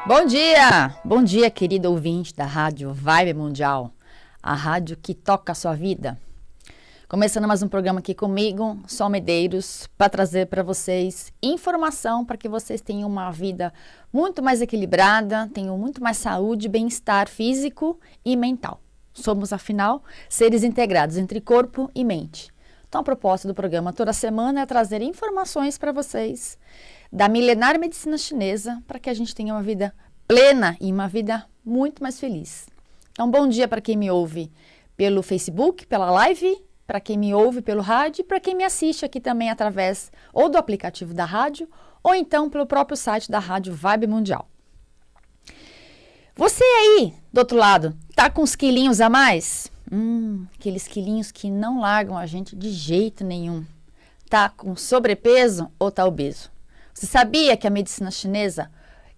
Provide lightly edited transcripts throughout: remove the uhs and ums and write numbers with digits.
Bom dia, querido ouvinte da Rádio Vibe Mundial, a rádio que toca a sua vida. Começando mais um programa aqui comigo, Sol Medeiros, para trazer para vocês informação para que vocês tenham uma vida muito mais equilibrada, tenham muito mais saúde, bem-estar físico e mental. Somos, afinal, seres integrados entre corpo e mente. Então, a proposta do programa toda semana é trazer informações para vocês da milenar medicina chinesa para que a gente tenha uma vida plena e uma vida muito mais feliz. Então, bom dia para quem me ouve pelo Facebook, pela live, para quem me ouve pelo rádio e para quem me assiste aqui também através ou do aplicativo da rádio ou então pelo próprio site da Rádio Vibe Mundial. Você aí, do outro lado, tá com uns quilinhos a mais? Aqueles quilinhos que não largam a gente de jeito nenhum. Tá com sobrepeso ou tá obeso? Você sabia que a medicina chinesa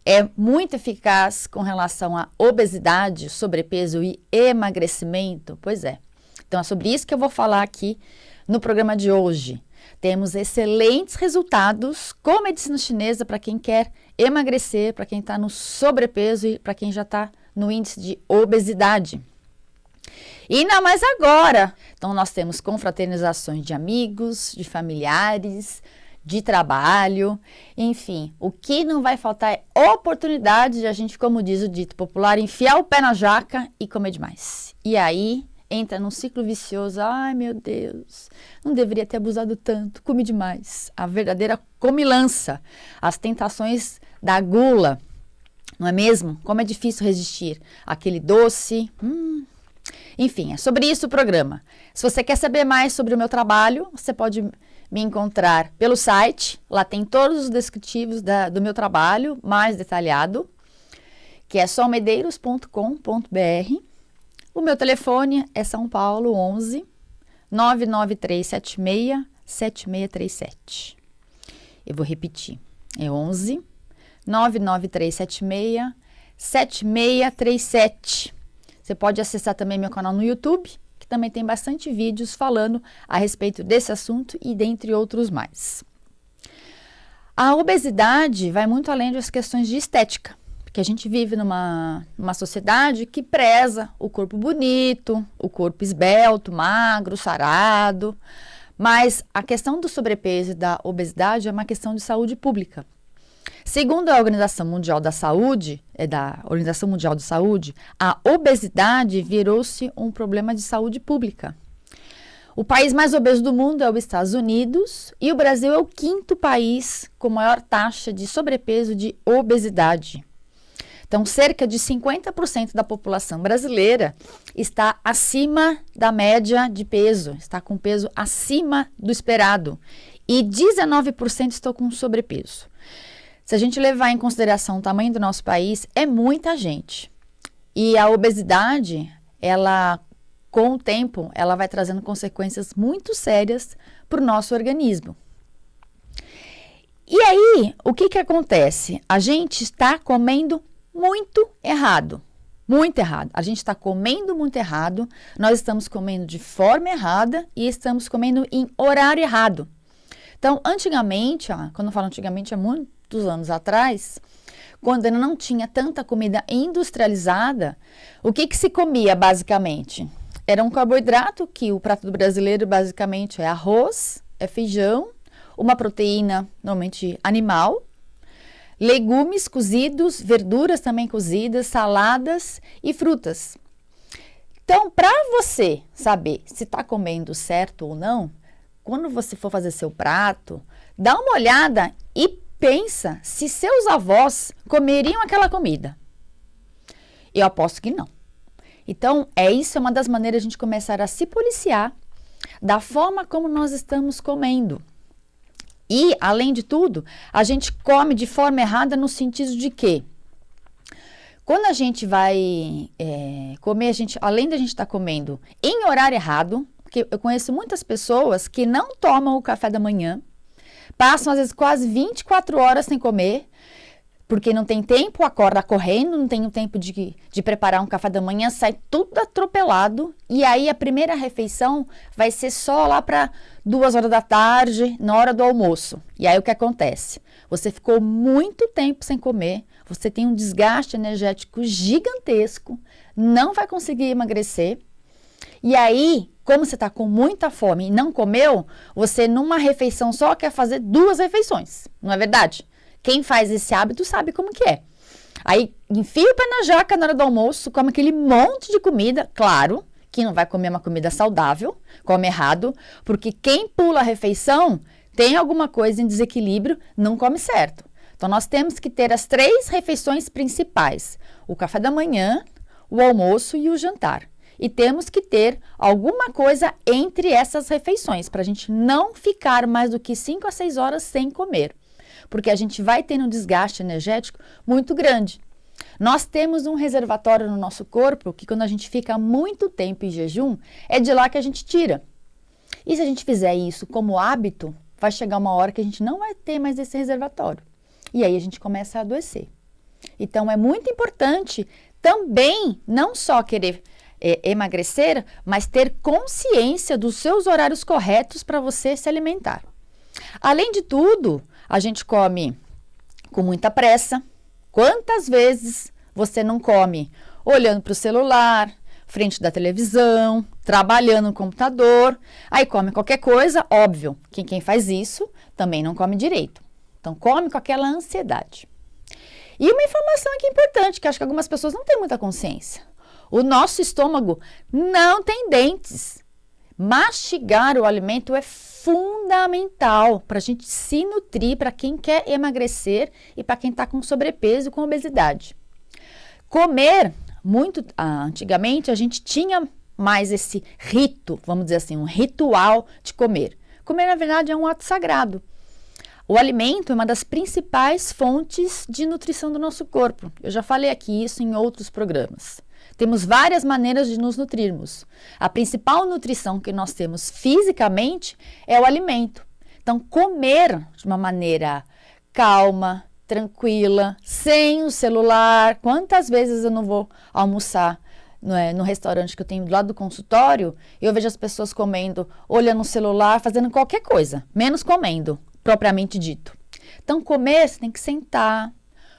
é muito eficaz com relação à obesidade, sobrepeso e emagrecimento? Pois é. Então é sobre isso que eu vou falar aqui no programa de hoje. Temos excelentes resultados com a medicina chinesa para quem quer emagrecer, para quem está no sobrepeso e para quem já está no índice de obesidade. E ainda mais agora. Então nós temos confraternizações de amigos, de familiares, de trabalho, enfim, o que não vai faltar é oportunidade de a gente, como diz o dito popular, enfiar o pé na jaca e comer demais. E aí entra num ciclo vicioso. Ai, meu Deus, não deveria ter abusado tanto, comi demais. A verdadeira comilança, as tentações da gula, não é mesmo? Como é difícil resistir àquele doce. Enfim, é sobre isso o programa. Se você quer saber mais sobre o meu trabalho, você pode me encontrar pelo site. Lá tem todos os descritivos do meu trabalho, mais detalhado, que é solmedeiros.com.br. O meu telefone é São Paulo 11 99376 7637. Eu vou repetir. É 11 99376 7637. Você pode acessar também meu canal no YouTube, que também tem bastante vídeos falando a respeito desse assunto e dentre outros mais. A obesidade vai muito além das questões de estética, porque a gente vive numa sociedade que preza o corpo bonito, o corpo esbelto, magro, sarado, mas a questão do sobrepeso e da obesidade é uma questão de saúde pública. Segundo a Organização Mundial da Saúde, a obesidade virou-se um problema de saúde pública. O país mais obeso do mundo é os Estados Unidos e o Brasil é o 5º país com maior taxa de sobrepeso e de obesidade. Então, cerca de 50% da população brasileira está acima da média de peso, está com peso acima do esperado e 19% estão com sobrepeso. Se a gente levar em consideração o tamanho do nosso país, é muita gente. E a obesidade, ela, com o tempo, ela vai trazendo consequências muito sérias para o nosso organismo. E aí, o que acontece? A gente está comendo muito errado. Muito errado. A gente está comendo muito errado, nós estamos comendo de forma errada e estamos comendo em horário errado. Então, antigamente, quando eu falo antigamente, é muitos anos atrás, quando ainda não tinha tanta comida industrializada, o que se comia basicamente? Era um carboidrato, que o prato do brasileiro basicamente é arroz, é feijão, uma proteína normalmente animal, legumes cozidos, verduras também cozidas, saladas e frutas. Então, para você saber se está comendo certo ou não, quando você for fazer seu prato, dá uma olhada e pensa se seus avós comeriam aquela comida. Eu aposto que não. Então, isso é uma das maneiras de a gente começar a se policiar da forma como nós estamos comendo. E, além de tudo, a gente come de forma errada no sentido de que quando a gente vai comer, além da gente estar comendo em horário errado, porque eu conheço muitas pessoas que não tomam o café da manhã, passam às vezes quase 24 horas sem comer, porque não tem tempo, acorda correndo, não tem o tempo de preparar um café da manhã, sai tudo atropelado, e aí a primeira refeição vai ser só lá para 2 horas da tarde, na hora do almoço. E aí o que acontece? Você ficou muito tempo sem comer, você tem um desgaste energético gigantesco, não vai conseguir emagrecer. E aí, como você está com muita fome e não comeu, você numa refeição só quer fazer 2 refeições, não é verdade? Quem faz esse hábito sabe como que é. Aí, enfia o pé na jaca na hora do almoço, come aquele monte de comida, claro, que não vai comer uma comida saudável, come errado, porque quem pula a refeição tem alguma coisa em desequilíbrio, não come certo. Então, nós temos que ter as 3 refeições principais, o café da manhã, o almoço e o jantar. E temos que ter alguma coisa entre essas refeições, para a gente não ficar mais do que 5 a 6 horas sem comer, porque a gente vai tendo um desgaste energético muito grande. Nós temos um reservatório no nosso corpo que quando a gente fica muito tempo em jejum, é de lá que a gente tira. E se a gente fizer isso como hábito, vai chegar uma hora que a gente não vai ter mais esse reservatório. E aí a gente começa a adoecer. Então é muito importante também não só querer emagrecer, mas ter consciência dos seus horários corretos para você se alimentar. Além de tudo, a gente come com muita pressa. Quantas vezes você não come olhando para o celular, frente da televisão, trabalhando no computador, aí come qualquer coisa, óbvio, que quem faz isso também não come direito. Então, come com aquela ansiedade. E uma informação aqui importante, que acho que algumas pessoas não têm muita consciência. O nosso estômago não tem dentes. Mastigar o alimento é fundamental para a gente se nutrir, para quem quer emagrecer e para quem está com sobrepeso e com obesidade. Comer, antigamente a gente tinha mais esse rito, vamos dizer assim, um ritual de comer. Comer, na verdade, é um ato sagrado. O alimento é uma das principais fontes de nutrição do nosso corpo. Eu já falei aqui isso em outros programas. Temos várias maneiras de nos nutrirmos. A principal nutrição que nós temos fisicamente é o alimento. Então, comer de uma maneira calma, tranquila, sem o celular. Quantas vezes eu não vou almoçar no restaurante que eu tenho do lado do consultório, eu vejo as pessoas comendo, olhando no celular, fazendo qualquer coisa, menos comendo, propriamente dito. Então, comer, você tem que sentar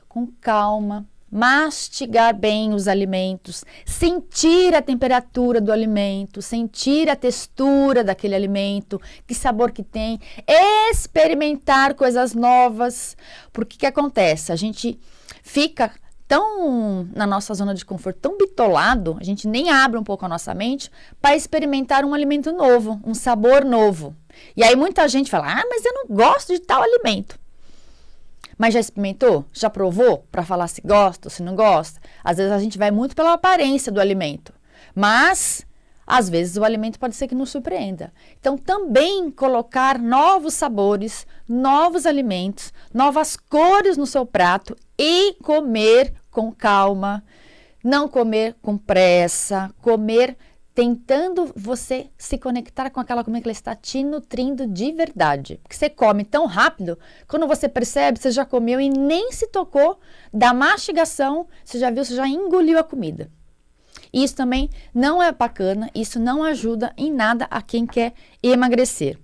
com calma, mastigar bem os alimentos, sentir a temperatura do alimento, sentir a textura daquele alimento, que sabor que tem, experimentar coisas novas, porque o que acontece? A gente fica tão na nossa zona de conforto, tão bitolado, a gente nem abre um pouco a nossa mente para experimentar um alimento novo, um sabor novo. E aí muita gente fala, mas eu não gosto de tal alimento. Mas já experimentou? Já provou para falar se gosta ou se não gosta? Às vezes a gente vai muito pela aparência do alimento, mas às vezes o alimento pode ser que nos surpreenda. Então também colocar novos sabores, novos alimentos, novas cores no seu prato e comer com calma, não comer com pressa, comer tentando você se conectar com aquela comida que ela está te nutrindo de verdade. Porque você come tão rápido, quando você percebe, você já comeu e nem se tocou da mastigação, você já viu, você já engoliu a comida. Isso também não é bacana, isso não ajuda em nada a quem quer emagrecer.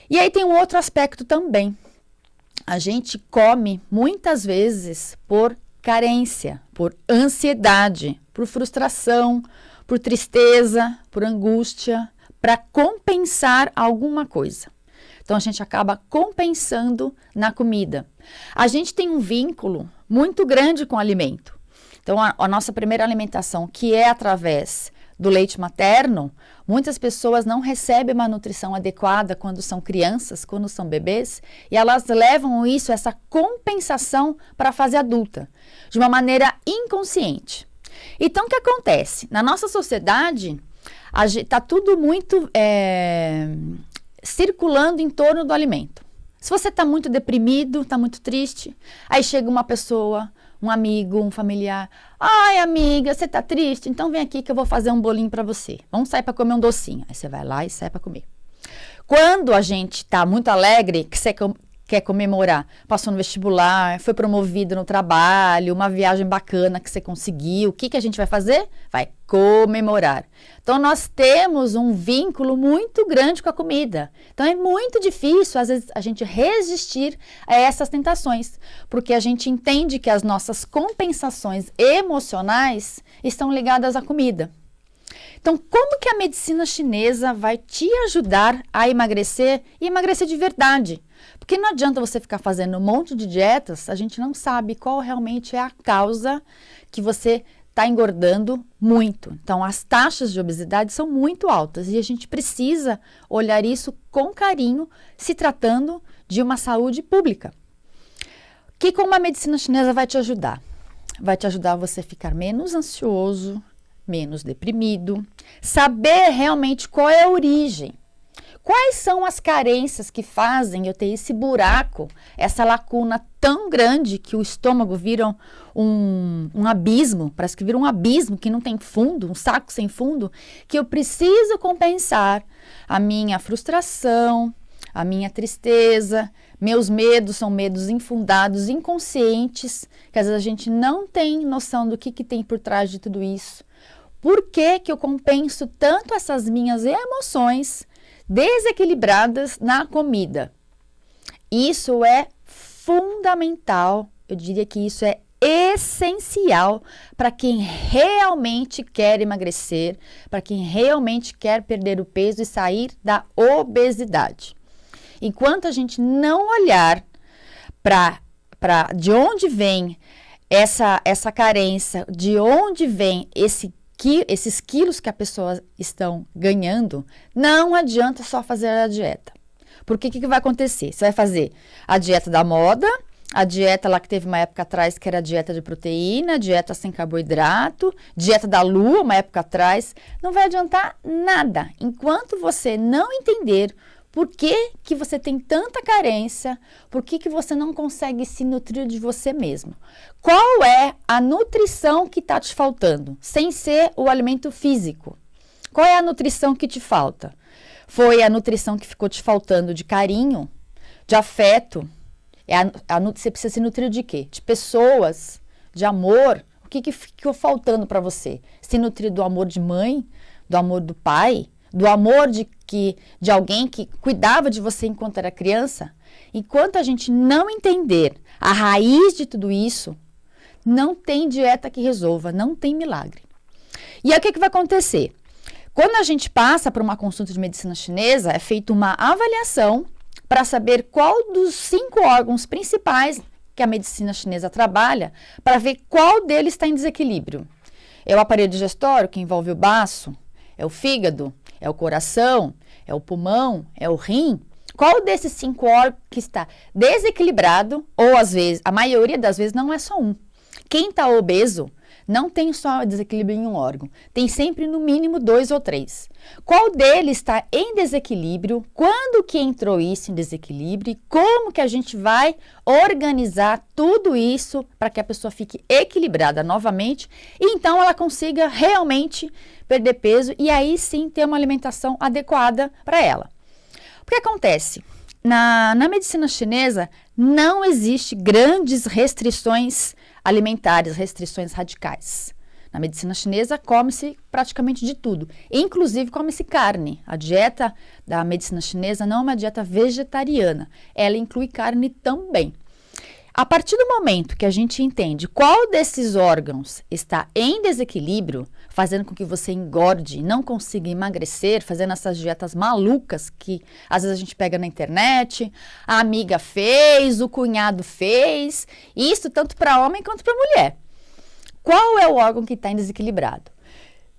E aí tem um outro aspecto também. A gente come muitas vezes por carência, por ansiedade, por frustração, por tristeza, por angústia, para compensar alguma coisa. Então, a gente acaba compensando na comida. A gente tem um vínculo muito grande com o alimento. Então, a nossa primeira alimentação, que é através do leite materno, muitas pessoas não recebem uma nutrição adequada quando são crianças, quando são bebês, e elas levam isso, essa compensação para a fase adulta, de uma maneira inconsciente. Então, o que acontece? Na nossa sociedade, está tudo muito circulando em torno do alimento. Se você está muito deprimido, está muito triste, aí chega uma pessoa, um amigo, um familiar. Ai, amiga, você está triste? Então vem aqui que eu vou fazer um bolinho para você. Vamos sair para comer um docinho. Aí você vai lá e sai para comer. Quando a gente está muito alegre, que você quer comemorar? Passou no vestibular, foi promovido no trabalho, uma viagem bacana que você conseguiu. O que a gente vai fazer? Vai comemorar. Então, nós temos um vínculo muito grande com a comida. Então, é muito difícil, às vezes, a gente resistir a essas tentações, porque a gente entende que as nossas compensações emocionais estão ligadas à comida. Então, como que a medicina chinesa vai te ajudar a emagrecer e emagrecer de verdade? Porque não adianta você ficar fazendo um monte de dietas, a gente não sabe qual realmente é a causa que você está engordando muito. Então, as taxas de obesidade são muito altas e a gente precisa olhar isso com carinho, se tratando de uma saúde pública. Que como a medicina chinesa vai te ajudar? Vai te ajudar a você ficar menos ansioso, menos deprimido, saber realmente qual é a origem. Quais são as carências que fazem eu ter esse buraco, essa lacuna tão grande que o estômago vira um abismo, parece que vira um abismo que não tem fundo, um saco sem fundo, que eu preciso compensar a minha frustração, a minha tristeza, meus medos são medos infundados, inconscientes, que às vezes a gente não tem noção do que tem por trás de tudo isso. Por que eu compenso tanto essas minhas emoções desequilibradas na comida? Isso é fundamental, eu diria que isso é essencial para quem realmente quer emagrecer, para quem realmente quer perder o peso e sair da obesidade. Enquanto a gente não olhar para de onde vem essa carência, de onde vem esses quilos que a pessoa estão ganhando, não adianta só fazer a dieta. Porque o que vai acontecer? Você vai fazer a dieta da moda, a dieta lá que teve uma época atrás que era a dieta de proteína, dieta sem carboidrato, dieta da lua uma época atrás, não vai adiantar nada. Enquanto você não entender por que você tem tanta carência, por que você não consegue se nutrir de você mesmo. Qual é a nutrição que está te faltando, sem ser o alimento físico? Qual é a nutrição que te falta? Foi a nutrição que ficou te faltando de carinho, de afeto? Você precisa se nutrir de quê? De pessoas, de amor. O que ficou faltando para você? Se nutrir do amor de mãe, do amor do pai, do amor de alguém que cuidava de você enquanto era criança? Enquanto a gente não entender a raiz de tudo isso, não tem dieta que resolva, não tem milagre. E aí o que vai acontecer? Quando a gente passa por uma consulta de medicina chinesa, é feita uma avaliação para saber qual dos 5 órgãos principais que a medicina chinesa trabalha, para ver qual deles está em desequilíbrio. É o aparelho digestório, que envolve o baço, é o fígado, é o coração, é o pulmão, é o rim. Qual desses 5 órgãos que está desequilibrado, ou às vezes, a maioria das vezes não é só um. Quem está obeso não tem só desequilíbrio em um órgão, tem sempre no mínimo 2 ou 3. Qual deles está em desequilíbrio? Quando que entrou isso em desequilíbrio? Como que a gente vai organizar tudo isso para que a pessoa fique equilibrada novamente e então ela consiga realmente perder peso e aí sim ter uma alimentação adequada para ela? O que acontece? Na medicina chinesa não existe grandes restrições alimentares, restrições radicais. Na medicina chinesa come-se praticamente de tudo, inclusive come-se carne. A dieta da medicina chinesa não é uma dieta vegetariana, ela inclui carne também. A partir do momento que a gente entende qual desses órgãos está em desequilíbrio, fazendo com que você engorde e não consiga emagrecer, fazendo essas dietas malucas que às vezes a gente pega na internet, a amiga fez, o cunhado fez, isso tanto para homem quanto para mulher. Qual é o órgão que está em desequilibrado?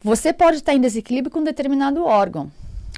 Você pode estar em desequilíbrio com um determinado órgão,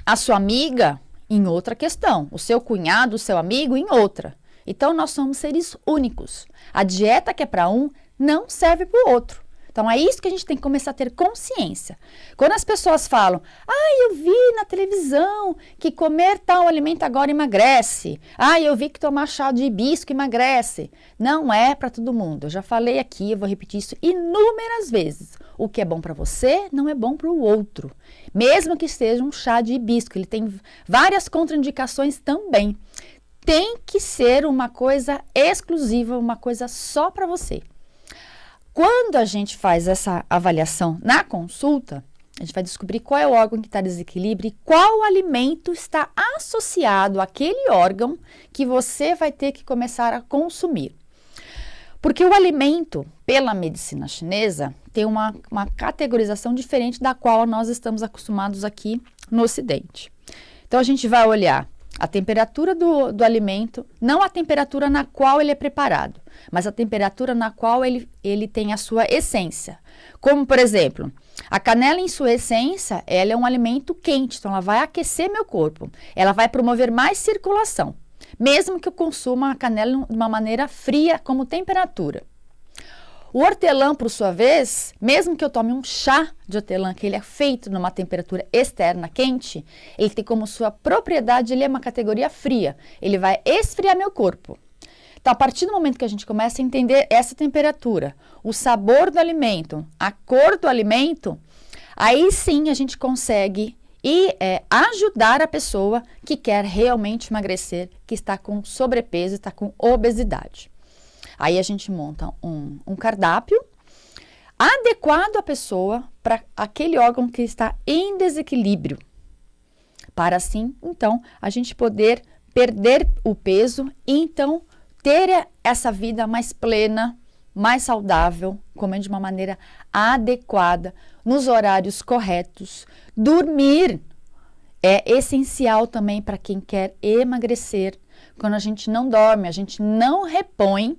a sua amiga em outra questão, o seu cunhado, o seu amigo em outra. Então, nós somos seres únicos. A dieta que é para um não serve para o outro. Então, é isso que a gente tem que começar a ter consciência. Quando as pessoas falam, eu vi na televisão que comer tal alimento agora emagrece. Eu vi que tomar chá de hibisco emagrece. Não é para todo mundo. Eu já falei aqui, eu vou repetir isso inúmeras vezes. O que é bom para você não é bom para o outro. Mesmo que seja um chá de hibisco, ele tem várias contraindicações também. tem que ser uma coisa exclusiva, uma coisa só para você. Quando a gente faz essa avaliação na consulta, a gente vai descobrir qual é o órgão que está em desequilíbrio e qual alimento está associado àquele órgão que você vai ter que começar a consumir. Porque o alimento, pela medicina chinesa, tem uma categorização diferente da qual nós estamos acostumados aqui no Ocidente. Então, a gente vai olhar a temperatura do alimento, não a temperatura na qual ele é preparado, mas a temperatura na qual ele tem a sua essência. Como, por exemplo, a canela em sua essência, ela é um alimento quente, então ela vai aquecer meu corpo, ela vai promover mais circulação, mesmo que eu consuma a canela de uma maneira fria, como temperatura. O hortelã, por sua vez, mesmo que eu tome um chá de hortelã, que ele é feito numa temperatura externa quente, ele tem como sua propriedade, ele é uma categoria fria, ele vai esfriar meu corpo. Então, a partir do momento que a gente começa a entender essa temperatura, o sabor do alimento, a cor do alimento, aí sim a gente consegue ajudar a pessoa que quer realmente emagrecer, que está com sobrepeso, está com obesidade. Aí a gente monta um cardápio adequado à pessoa para aquele órgão que está em desequilíbrio, para assim, então, a gente poder perder o peso e então ter essa vida mais plena, mais saudável, comendo de uma maneira adequada, nos horários corretos. Dormir é essencial também para quem quer emagrecer. Quando a gente não dorme, a gente não repõe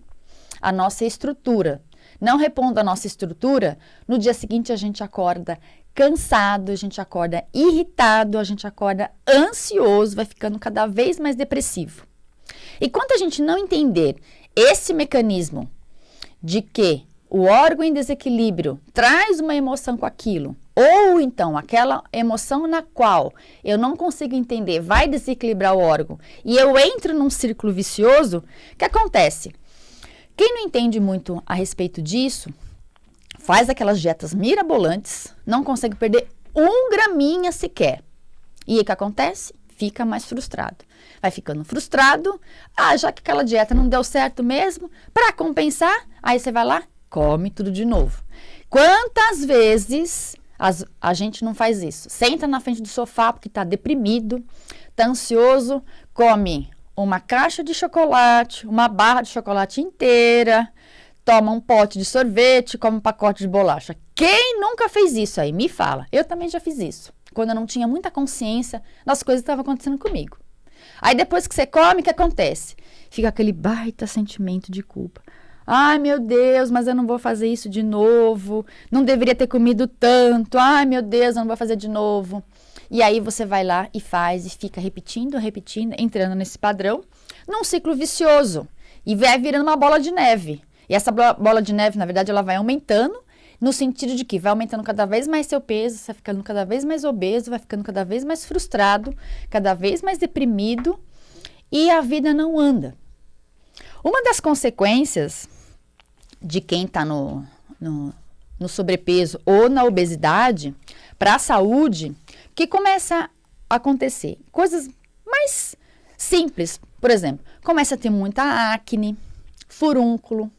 a nossa estrutura. Não repondo a nossa estrutura, no dia seguinte a gente acorda cansado, a gente acorda irritado, a gente acorda ansioso, vai ficando cada vez mais depressivo. E quando a gente não entender esse mecanismo de que o órgão em desequilíbrio traz uma emoção com aquilo, ou então aquela emoção na qual eu não consigo entender vai desequilibrar o órgão e eu entro num círculo vicioso, o que acontece? Quem não entende muito a respeito disso, faz aquelas dietas mirabolantes, não consegue perder 1 graminha sequer. E o que acontece? Fica mais frustrado. Vai ficando frustrado, já que aquela dieta não deu certo mesmo, para compensar, aí você vai lá, come tudo de novo. Quantas vezes a gente não faz isso? Senta na frente do sofá porque está deprimido, está ansioso, come uma caixa de chocolate, uma barra de chocolate inteira, toma um pote de sorvete, come um pacote de bolacha. Quem nunca fez isso aí? Me fala. Eu também já fiz isso. Quando eu não tinha muita consciência das coisas que estavam acontecendo comigo. Aí depois que você come, o que acontece? Fica aquele baita sentimento de culpa. Ai, meu Deus, mas eu não vou fazer isso de novo. Não deveria ter comido tanto. Ai, meu Deus, eu não vou fazer de novo. E aí você vai lá e faz e fica repetindo, entrando nesse padrão, num ciclo vicioso. E vai virando uma bola de neve. E essa bola de neve, na verdade, ela vai aumentando, no sentido de que vai aumentando cada vez mais seu peso, você vai ficando cada vez mais obeso, vai ficando cada vez mais frustrado, cada vez mais deprimido, e a vida não anda. Uma das consequências de quem está no sobrepeso ou na obesidade, para a saúde, que começa a acontecer coisas mais simples. Por exemplo, começa a ter muita acne, furúnculo,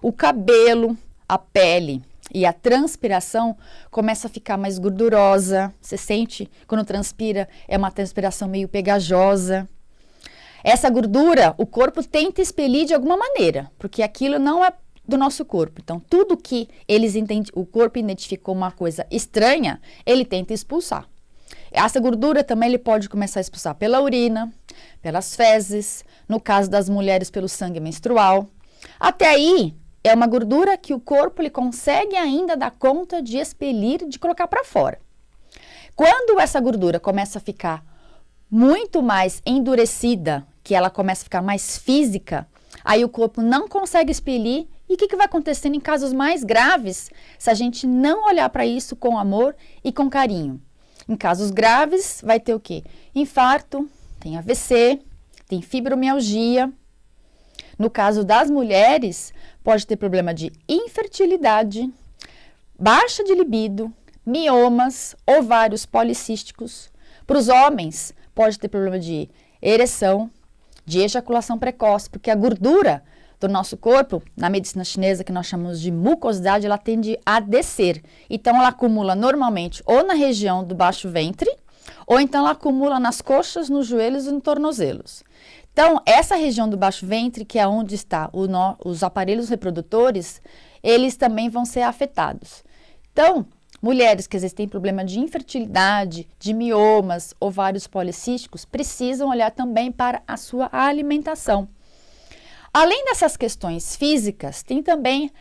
o cabelo, a pele e a transpiração começa a ficar mais gordurosa. Você sente, quando transpira, é uma transpiração meio pegajosa. Essa gordura, o corpo tenta expelir de alguma maneira, porque aquilo não é do nosso corpo. Então, tudo que o corpo identificou uma coisa estranha, ele tenta expulsar. Essa gordura também ele pode começar a expulsar pela urina, pelas fezes, no caso das mulheres pelo sangue menstrual. Até aí, é uma gordura que o corpo ele consegue ainda dar conta de expelir, de colocar para fora. Quando essa gordura começa a ficar muito mais endurecida, que ela começa a ficar mais física, aí o corpo não consegue expelir. E o que vai acontecendo em casos mais graves se a gente não olhar para isso com amor e com carinho? Em casos graves, vai ter o quê? Infarto, tem AVC, tem fibromialgia. No caso das mulheres, pode ter problema de infertilidade, baixa de libido, miomas, ovários policísticos. Para os homens, pode ter problema de ereção, de ejaculação precoce, porque a gordura do nosso corpo, na medicina chinesa, que nós chamamos de mucosidade, ela tende a descer. Então, ela acumula normalmente ou na região do baixo ventre, ou então ela acumula nas coxas, nos joelhos e nos tornozelos. Então, essa região do baixo ventre, que é onde está os aparelhos reprodutores, eles também vão ser afetados. Então, mulheres que às vezes têm problema de infertilidade, de miomas, ovários policísticos, precisam olhar também para a sua alimentação. Além dessas questões físicas, tem também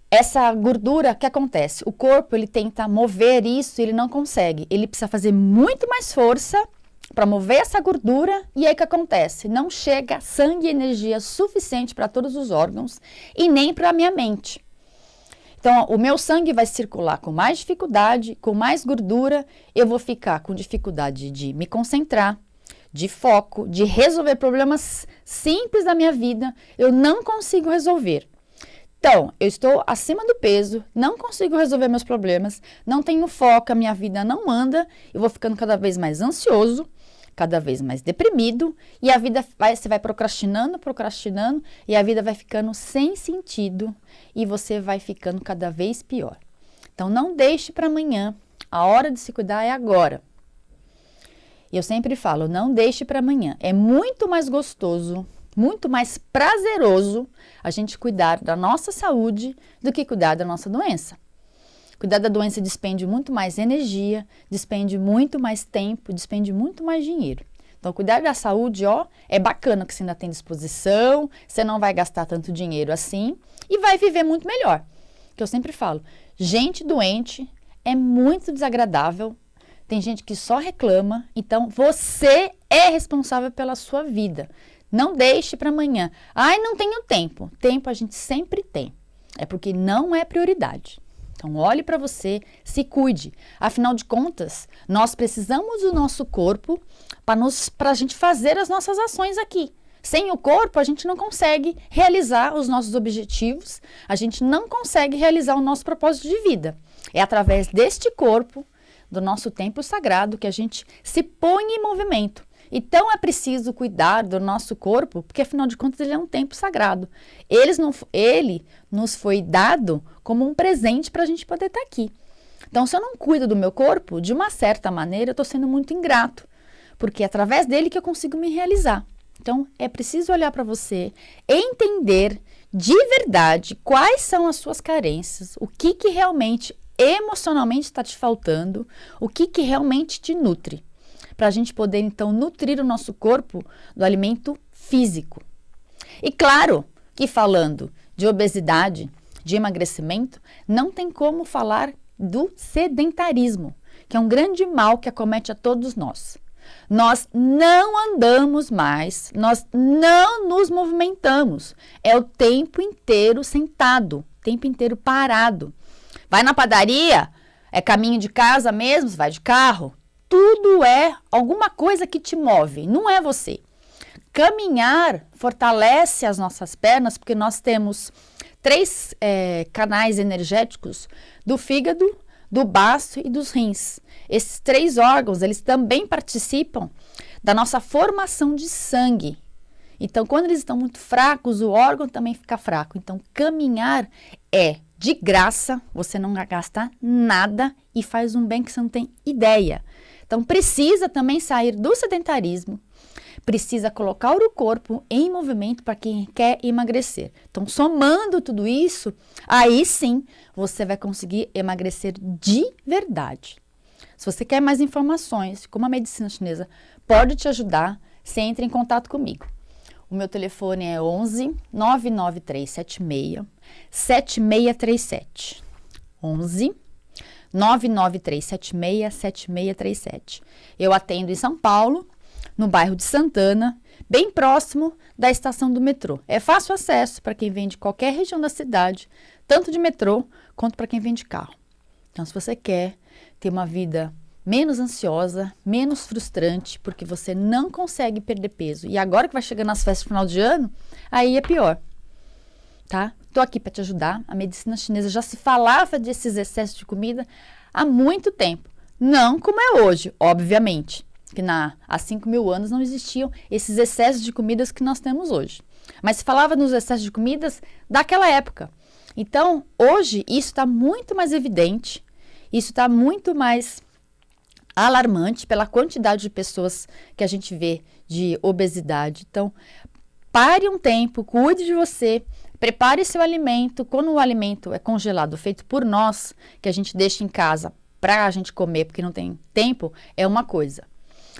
essa gordura que acontece. O corpo, ele tenta mover isso e ele não consegue. Ele precisa fazer muito mais força para mover essa gordura e aí o que acontece? Não chega sangue e energia suficiente para todos os órgãos e nem para a minha mente. Então, o meu sangue vai circular com mais dificuldade, com mais gordura, eu vou ficar com dificuldade de me concentrar, de foco, de resolver problemas simples da minha vida, eu não consigo resolver. Então, eu estou acima do peso, não consigo resolver meus problemas, não tenho foco, a minha vida não anda, eu vou ficando cada vez mais ansioso, cada vez mais deprimido, e a vida você vai procrastinando, e a vida vai ficando sem sentido, e você vai ficando cada vez pior. Então, não deixe para amanhã, a hora de se cuidar é agora. E eu sempre falo, não deixe para amanhã, é muito mais gostoso, muito mais prazeroso a gente cuidar da nossa saúde do que cuidar da nossa doença. Cuidar da doença despende muito mais energia, despende muito mais tempo, despende muito mais dinheiro. Então, cuidar da saúde, é bacana que você ainda tem disposição, você não vai gastar tanto dinheiro assim e vai viver muito melhor. Que eu sempre falo, gente doente é muito desagradável, tem gente que só reclama, então você é responsável pela sua vida. Não deixe para amanhã. Ai, não tenho tempo. Tempo a gente sempre tem. É porque não é prioridade. Então, olhe para você, se cuide. Afinal de contas, nós precisamos do nosso corpo para a gente fazer as nossas ações aqui. Sem o corpo, a gente não consegue realizar os nossos objetivos, a gente não consegue realizar o nosso propósito de vida. É através deste corpo, do nosso templo sagrado, que a gente se põe em movimento. Então, é preciso cuidar do nosso corpo, porque afinal de contas ele é um templo sagrado. Ele nos foi dado como um presente para a gente poder estar aqui. Então, se eu não cuido do meu corpo, de uma certa maneira eu estou sendo muito ingrato, porque é através dele que eu consigo me realizar. Então, é preciso olhar para você, entender de verdade quais são as suas carências, o que realmente emocionalmente está te faltando, o que realmente te nutre. Para a gente poder, então, nutrir o nosso corpo do alimento físico. E claro que falando de obesidade, de emagrecimento, não tem como falar do sedentarismo, que é um grande mal que acomete a todos nós. Nós não andamos mais, nós não nos movimentamos. É o tempo inteiro sentado, o tempo inteiro parado. Vai na padaria, é caminho de casa mesmo, vai de carro. Tudo é alguma coisa que te move, não é você. Caminhar fortalece as nossas pernas, porque nós temos 3 canais energéticos do fígado, do baço e dos rins. Esses 3 órgãos, eles também participam da nossa formação de sangue. Então, quando eles estão muito fracos, o órgão também fica fraco. Então, caminhar é de graça, você não gasta nada e faz um bem que você não tem ideia. Então, precisa também sair do sedentarismo, precisa colocar o corpo em movimento para quem quer emagrecer. Então, somando tudo isso, aí sim você vai conseguir emagrecer de verdade. Se você quer mais informações, como a medicina chinesa pode te ajudar, você entra em contato comigo. O meu telefone é 11 99376 7637. 11 99376 7637. Eu atendo em São Paulo, no bairro de Santana, bem próximo da estação do metrô. É fácil acesso para quem vem de qualquer região da cidade, tanto de metrô quanto para quem vem de carro. Então, se você quer ter uma vida menos ansiosa, menos frustrante, porque você não consegue perder peso, e agora que vai chegando nas festas de final de ano, aí é pior, tá? Tô aqui para te ajudar. A medicina chinesa já se falava desses excessos de comida há muito tempo. Não como é hoje, obviamente. que há 5.000 anos não existiam esses excessos de comidas que nós temos hoje. Mas se falava nos excessos de comidas daquela época. Então, hoje, isso está muito mais evidente, isso está muito mais alarmante pela quantidade de pessoas que a gente vê de obesidade. Então, pare um tempo, cuide de você, prepare seu alimento. Quando o alimento é congelado, feito por nós, que a gente deixa em casa para a gente comer porque não tem tempo, é uma coisa.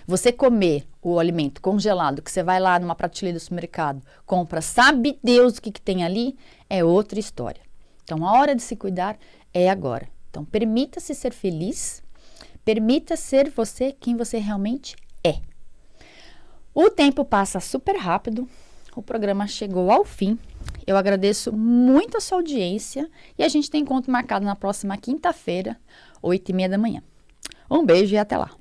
Você comer o alimento congelado, que você vai lá numa prateleira do supermercado, compra, sabe Deus o que tem ali, é outra história. Então, a hora de se cuidar é agora. Então, permita-se ser feliz, permita ser você quem você realmente é. O tempo passa super rápido, o programa chegou ao fim. Eu agradeço muito a sua audiência e a gente tem encontro marcado na próxima quinta-feira, 8h30 da manhã. Um beijo e até lá.